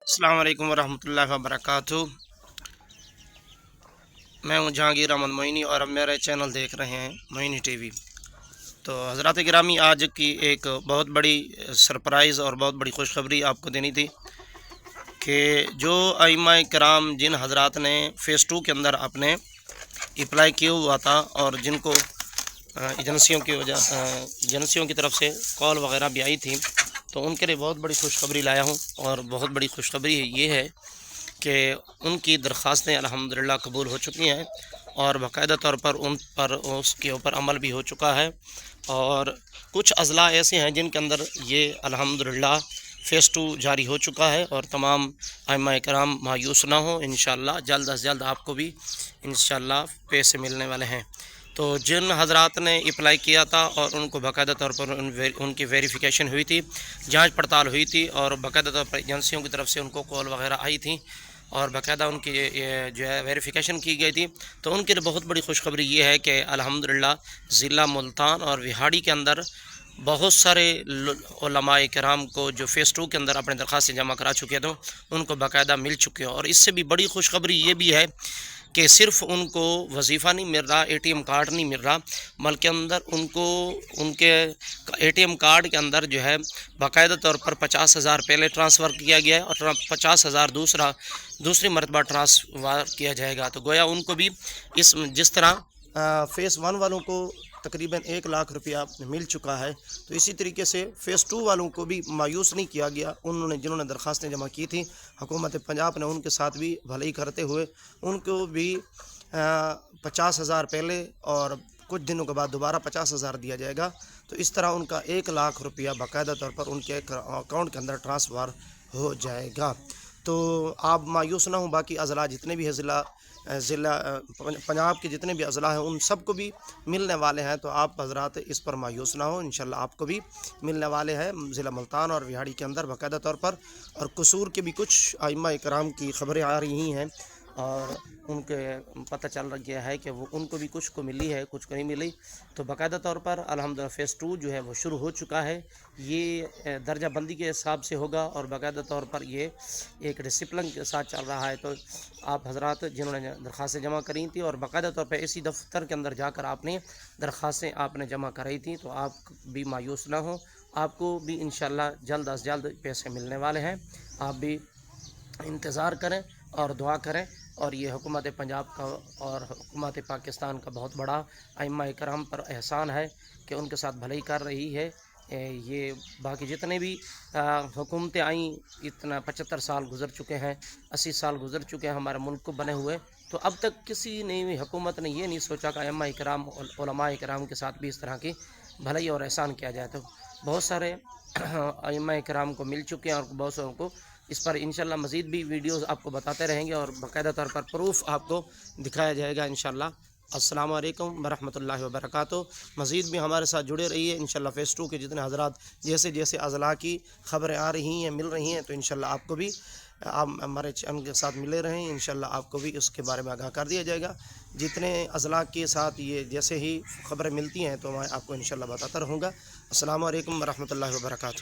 السلام علیکم ورحمۃ اللہ وبرکاتہ۔ میں ہوں جہانگیر احمد معینی اور اب میرے چینل دیکھ رہے ہیں معینی ٹی وی۔ تو حضرات گرامی، آج کی ایک بہت بڑی سرپرائز اور بہت بڑی خوشخبری آپ کو دینی تھی کہ جو ائمہ کرام جن حضرات نے فیس 2 کے اندر اپنے اپلائی کیا ہوا تھا اور جن کو ایجنسیوں کی طرف سے کال وغیرہ بھی آئی تھی، تو ان کے لیے بہت بڑی خوشخبری لایا ہوں۔ اور بہت بڑی خوشخبری یہ ہے کہ ان کی درخواستیں الحمدللہ قبول ہو چکی ہیں اور باقاعدہ طور پر اس کے اوپر عمل بھی ہو چکا ہے۔ اور کچھ اضلاع ایسے ہیں جن کے اندر یہ الحمدللہ فیس 2 جاری ہو چکا ہے، اور تمام ائمہ کرام مایوس نہ ہوں، انشاءاللہ جلد از جلد آپ کو بھی انشاءاللہ پیسے ملنے والے ہیں۔ تو جن حضرات نے اپلائی کیا تھا اور ان کو باقاعدہ طور پر ان کی ویریفیکیشن ہوئی تھی، جانچ پڑتال ہوئی تھی، اور باقاعدہ طور پر ایجنسیوں کی طرف سے ان کو کال وغیرہ آئی تھی اور باقاعدہ ان کی جو ہے ویریفیکیشن کی گئی تھی، تو ان کے لیے بہت بڑی خوشخبری یہ ہے کہ الحمدللہ ضلع ملتان اور وہاڑی کے اندر بہت سارے علماء کرام کو جو فیس 2 کے اندر اپنے درخواستیں جمع کرا چکے تھے ان کو باقاعدہ مل چکے ہیں۔ اور اس سے بھی بڑی خوشخبری یہ بھی ہے کہ صرف ان کو وظیفہ نہیں مل رہا، اے ٹی ایم کارڈ نہیں مل رہا، بلکہ اندر ان کو ان کے اے ٹی ایم کارڈ کے اندر جو ہے باقاعدہ طور پر 50,000 پہلے ٹرانسفر کیا گیا ہے اور 50,000 دوسری مرتبہ ٹرانسفر کیا جائے گا۔ تو گویا ان کو بھی جس طرح فیس 1 والوں کو تقریباً 1 لاکھ روپیہ مل چکا ہے، تو اسی طریقے سے فیس 2 والوں کو بھی مایوس نہیں کیا گیا۔ جنہوں نے درخواستیں جمع کی تھیں، حکومت پنجاب نے ان کے ساتھ بھی بھلائی کرتے ہوئے ان کو بھی 50,000 پہلے اور کچھ دنوں کے بعد دوبارہ 50,000 دیا جائے گا۔ تو اس طرح ان کا 1 لاکھ روپیہ باقاعدہ طور پر ان کے اکاؤنٹ کے اندر ٹرانسفر ہو جائے گا۔ تو آپ مایوس نہ ہوں، باقی اضلاع جتنے بھی ہیں ضلع پنجاب کے جتنے بھی اضلاع ہیں ان سب کو بھی ملنے والے ہیں، تو آپ حضرات اس پر مایوس نہ ہوں، انشاءاللہ آپ کو بھی ملنے والے ہیں ضلع ملتان اور وہاڑی کے اندر باقاعدہ طور پر۔ اور قصور کے بھی کچھ ائمہ کرام کی خبریں آ رہی ہیں اور ان کے پتہ چل گیا ہے کہ وہ ان کو بھی کچھ کو ملی ہے، کچھ کو نہیں ملی۔ تو باقاعدہ طور پر الحمدللہ فیس 2 جو ہے وہ شروع ہو چکا ہے۔ یہ درجہ بندی کے حساب سے ہوگا اور باقاعدہ طور پر یہ ایک ڈسپلن کے ساتھ چل رہا ہے۔ تو آپ حضرات جنہوں نے درخواستیں جمع کری تھیں اور باقاعدہ طور پر اسی دفتر کے اندر جا کر آپ نے درخواستیں جمع کرائی تھیں، تو آپ بھی مایوس نہ ہوں، آپ کو بھی انشاءاللہ جلد از جلد پیسے ملنے والے ہیں۔ آپ بھی انتظار کریں اور دعا کریں۔ اور یہ حکومت پنجاب کا اور حکومت پاکستان کا بہت بڑا ائمہ کرام پر احسان ہے کہ ان کے ساتھ بھلائی کر رہی ہے۔ یہ باقی جتنے بھی حکومتیں آئیں، اتنا 75 سال گزر چکے ہیں، 80 سال گزر چکے ہیں ہمارے ملک کو بنے ہوئے، تو اب تک کسی نے بھی حکومت نے یہ نہیں سوچا کہ ائمہ کرام علماء کرام کے ساتھ بھی اس طرح کی بھلائی اور احسان کیا جائے۔ تو بہت سارے ائمہ کرام کو مل چکے ہیں اور بہت ساروں کو اس پر انشاءاللہ مزید بھی ویڈیوز آپ کو بتاتے رہیں گے اور باقاعدہ طور پر پروف آپ کو دکھایا جائے گا انشاءاللہ۔ السلام علیکم ورحمۃ اللہ وبرکاتہ۔ مزید بھی ہمارے ساتھ جڑے رہیے انشاءاللہ۔ فیس 2 کے جتنے حضرات جیسے اضلاع کی خبریں آ رہی ہیں، مل رہی ہیں، تو انشاءاللہ آپ کو بھی آپ ہمارے چینل کے ساتھ ملے رہیں، انشاءاللہ آپ کو بھی اس کے بارے میں آگاہ کر دیا جائے گا۔ جتنے اضلاع کے ساتھ یہ جیسے ہی خبریں ملتی ہیں تو میں آپ کو انشاءاللہ بتاتا رہوں گا۔ السلام علیکم ورحمۃ اللہ وبرکاتہ۔